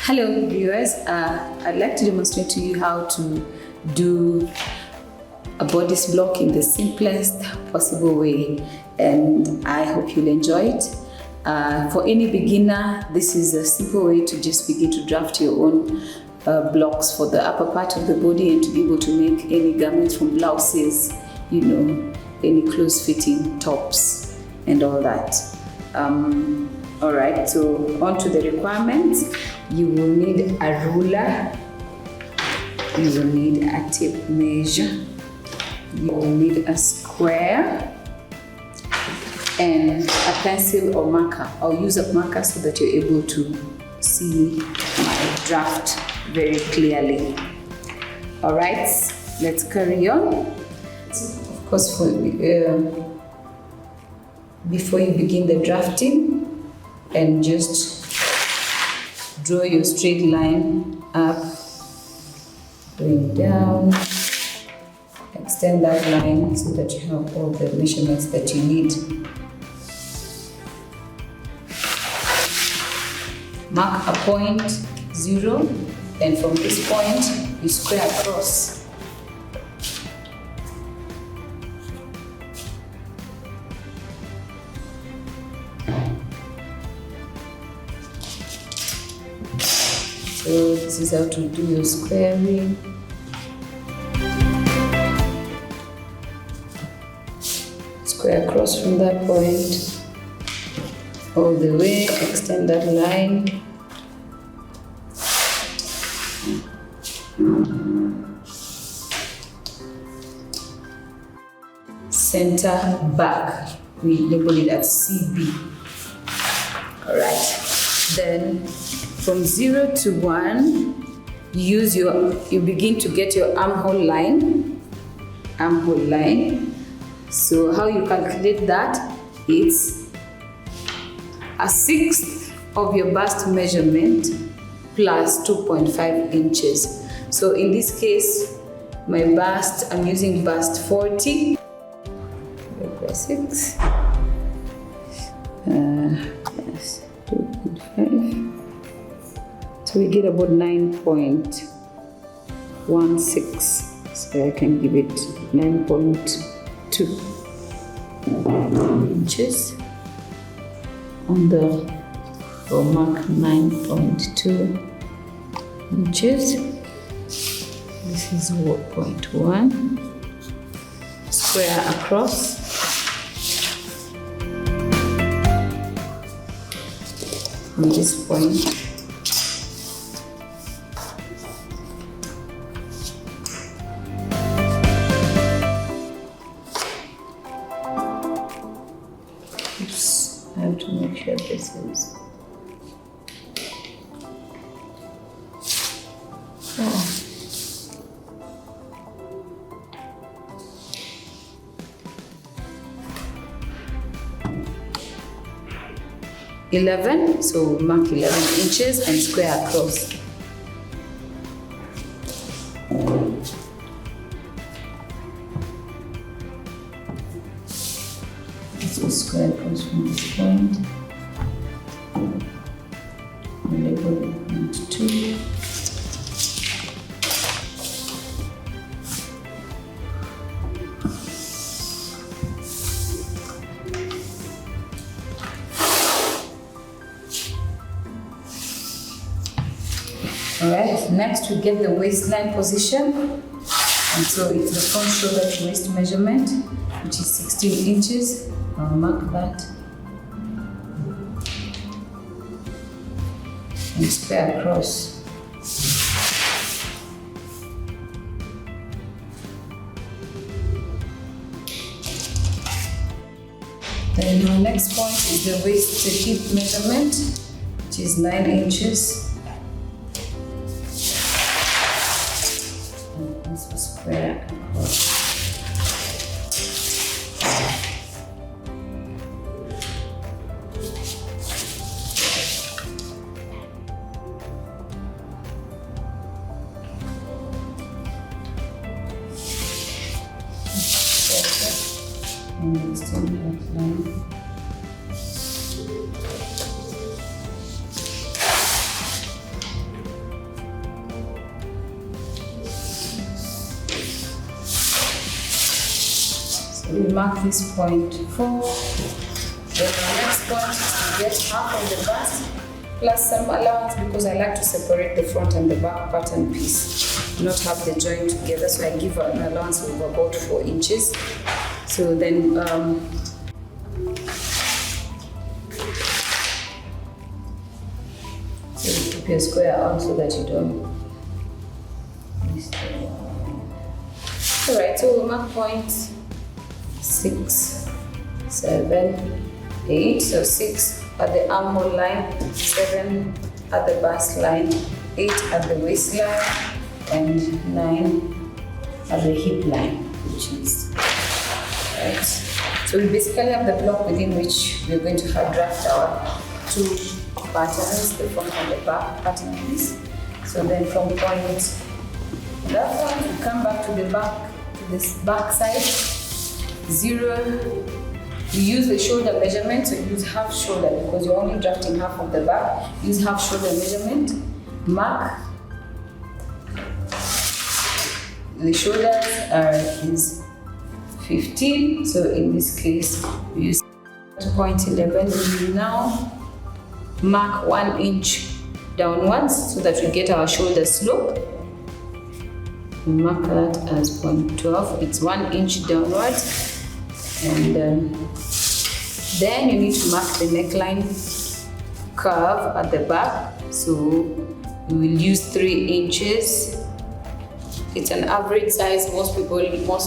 Hello viewers, I'd like to demonstrate to you how to do a bodice block in the simplest possible way, and I hope you'll enjoy it. For any beginner, this is a simple way to just begin to draft your own blocks for the upper part of the body and to be able to make any garments from blouses, any close-fitting tops and all that. All right, so on to the requirements. You will need a ruler, you will need a tape measure, you will need a square and a pencil or marker. I'll use a marker so that you're able to see my draft very clearly. All right, let's carry on. Of course, before you begin the drafting, and just draw your straight line up, going down, extend that line so that you have all the measurements that you need. Mark a point 0, and from this point you square across. So this is how to do your squaring. Square across from that point all the way, extend that line. Center back, we label it as CB. All right, then from 0 to 1, you begin to get your armhole line. So how you calculate that? It's a 1/6 of your bust measurement plus 2.5 inches. So in this case, my bust, I'm using bust 40. 6 plus 2.5. So we get about 9.16. So I can give it 9.2 inches on the, or mark 9.2 inches. This is 0.1. Square across. From this point. I have to make sure this is. Oh. $11, so mark 11 inches and square across. So square across from this point. And label it into 2. Alright, next we get the waistline position. And so it's the front shoulder to waist measurement, which is 16 inches. I'll mark that and square across. Then the next point is the waist to hip measurement, which is 9 inches. And also square across. And extend that line. we mark this point 4. Then the next point is to get half of the bust plus some allowance, because I like to separate the front and the back pattern piece, not have the joint together. So I give an allowance of about 4 inches. So then so keep your square out so that you don't. Alright, so we'll mark points 6, 7, 8. So 6 at the armhole line, 7 at the bust line, 8 at the waistline, and 9 at the hip line, which is right. So we basically have the block within which we're going to have draft our 2 patterns, the front and the back pattern piece. So then from point that one, we come back to the back, to this back side, 0. We use the shoulder measurement, so use half shoulder because you're only drafting half of the back. Use half shoulder measurement, mark. The shoulders is 15, so in this case we use 2.11. We now mark 1 inch downwards so that we get our shoulder slope. We mark that as 0.12. It's 1 inch downwards. And then you need to mark the neckline curve at the back. So we will use 3 inches. It's an average size. Most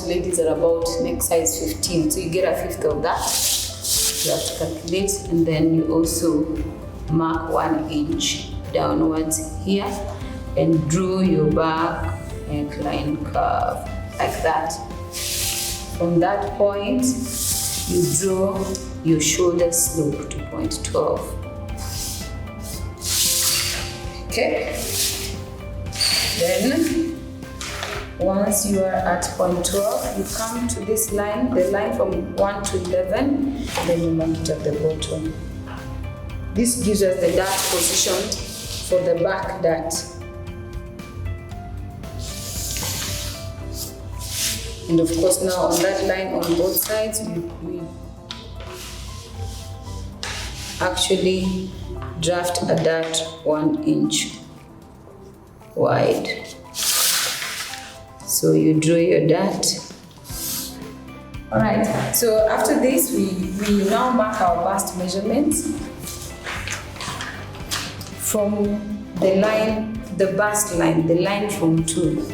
ladies are about neck size 15. So you get a fifth of that. You have to calculate. And then you also mark 1 inch downwards here and draw your back neckline curve like that. From that point, you draw your shoulder slope to 0.12. Okay. Then, once you are at 0.12, you come to this line, the line from 1 to 11, then you mark it at the bottom. This gives us the dart positioned for the back dart. And of course now on that line on both sides, we actually draft a dart 1 inch wide. So you draw your dart. Alright, so after this we now mark our bust measurements from the line, the bust line, the line from 2.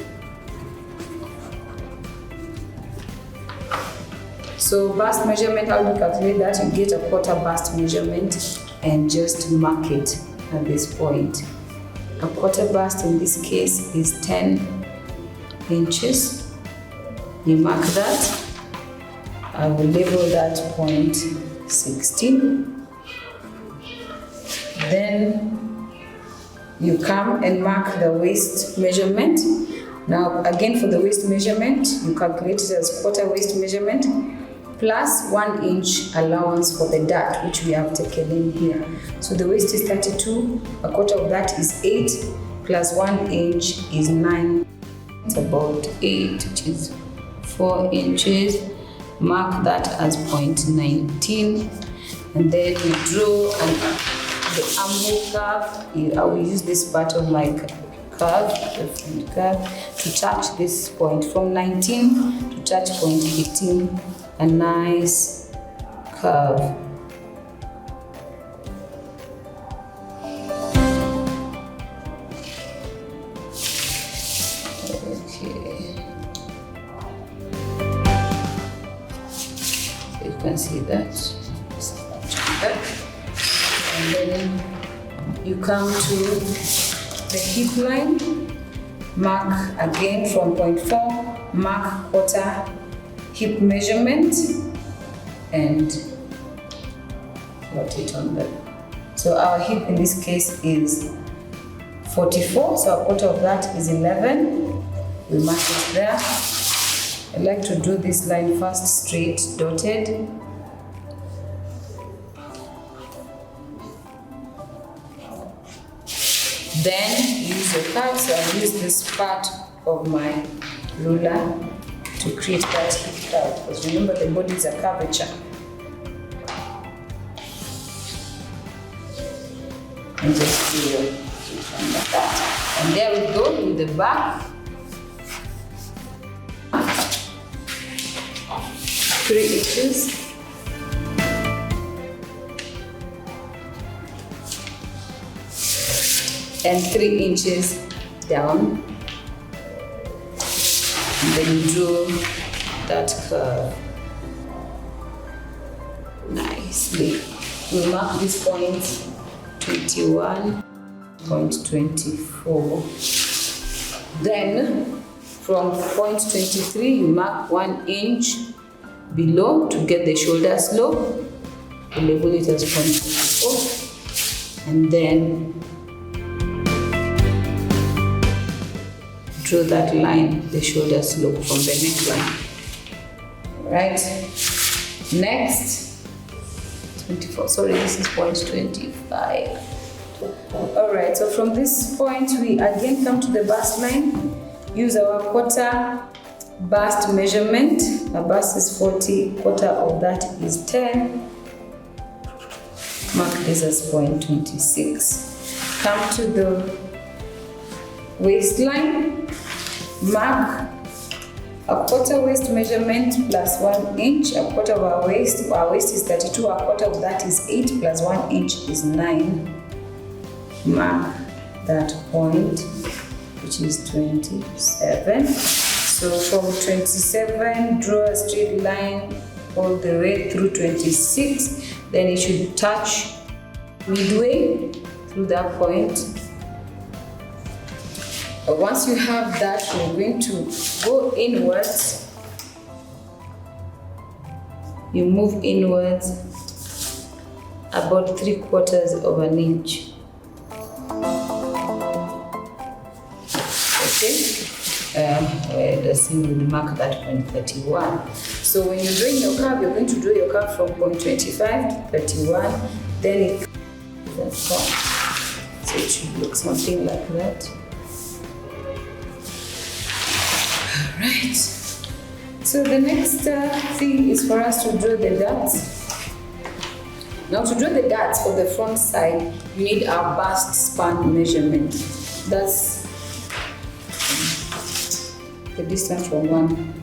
So bust measurement, how do you calculate that? You get a quarter bust measurement and just mark it at this point. A quarter bust in this case is 10 inches. You mark that. I will label that point 16. Then you come and mark the waist measurement. Now again for the waist measurement, you calculate it as quarter waist measurement plus 1 inch allowance for the dart, which we have taken in here. So the waist is 32, a quarter of that is 8, plus 1 inch is 9. It's about 8, which is 4 inches. Mark that as 0.19, and then you draw the armhole curve. I will use this part of my curve, the front curve, to touch this point from 19 to touch point 18. A nice curve. Okay. So you can see that. And then you come to the hip line. Mark again from 0.4. Mark quarter hip measurement and plot it on there. So our hip in this case is 44, so a quarter of that is 11. We mark it there. I like to do this line first straight, dotted. Then use your curve, so I'll use this part of my ruler to create that hip curve, because remember the body is a curvature. And just do your hip like that. And there we go with the back. 3 inches. And 3 inches down. And then you draw that curve nicely. We'll mark this point 21.24. Then from point 23, you mark 1 inch below to get the shoulder slope. You label it as point 24. And then draw that line, the shoulder slope from the neckline. Right. Next, 24. Sorry, this is point 25. All right. So from this point, we again come to the bust line. Use our quarter bust measurement. A bust is 40. Quarter of that is 10. Mark this as point 26. Come to the waistline. Mark a quarter waist measurement plus 1 inch, a quarter of our waist is 32, a quarter of that is 8 plus 1 inch is 9. Mark that point, which is 27. So from 27, draw a straight line all the way through 26, then it should touch midway through that point. Once you have that, we're going to go inwards. You move inwards about 3/4 of an inch. Okay, the same will mark that point 31. So when you're doing your curve, you're going to draw your curve from point 25 to 31, then it comes so it should look something like that. Right. So the next thing is for us to draw the darts. Now to draw the darts for the front side, you need our bust span measurement. That's the distance from one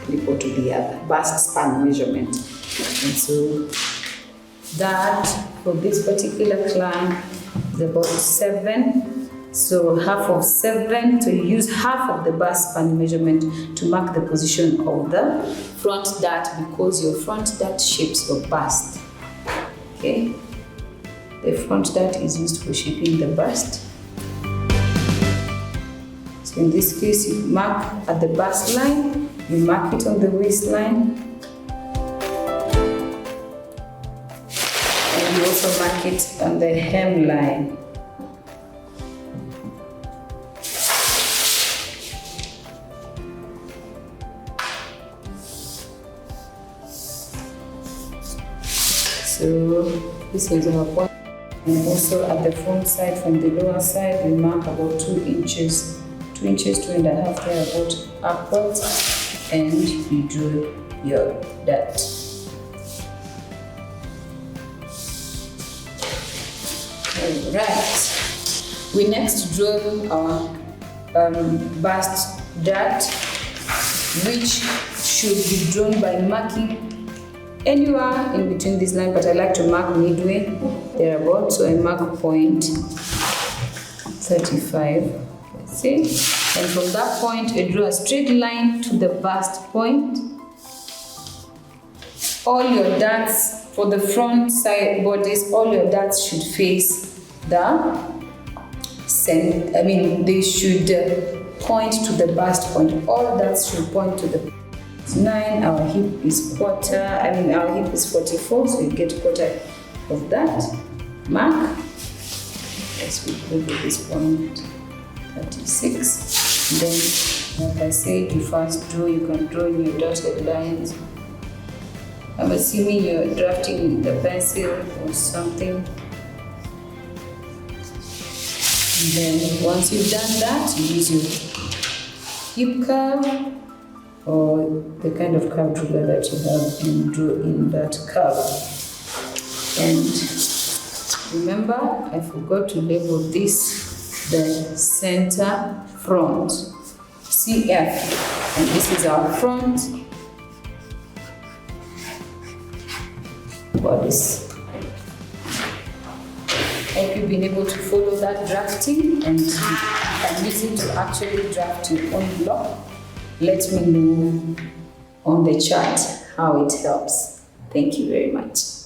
nipple to the other. Bust span measurement. And so that for this particular climb is about 7. So half of 7, so you use half of the bust span measurement to mark the position of the front dart, because your front dart shapes your bust. Okay, the front dart is used for shaping the bust. So in this case, you mark at the bust line, you mark it on the waistline, and you also mark it on the hemline. So this is our point. And also at the front side, from the lower side, we mark about 2 inches, 2 inches, 2.5 there, about upwards, and you draw your dart. Alright. We next draw our bust dart, which should be drawn by marking anywhere in between this line, but I like to mark midway thereabout, so I mark point 35. Let's see. And from that point, I draw a straight line to the bust point. All your darts for the front side bodice, all your darts should face the center. I mean, they should point to the bust point. All darts should point to the 9, our hip is quarter, our hip is 44, so you get quarter of that. Mark. Yes, we go to this point 36. Then, like I said, you first draw, you can draw your dotted lines. I'm assuming you're drafting with a pencil or something. And then, once you've done that, you use your hip curve. or the kind of curved ruler that you have and draw in that curve. And remember, I forgot to label this the center front, CF, and this is our front bodice. Hope you've been able to follow that drafting and you can use it to actually draft your own block. Let me know on the chat how it helps. Thank you very much.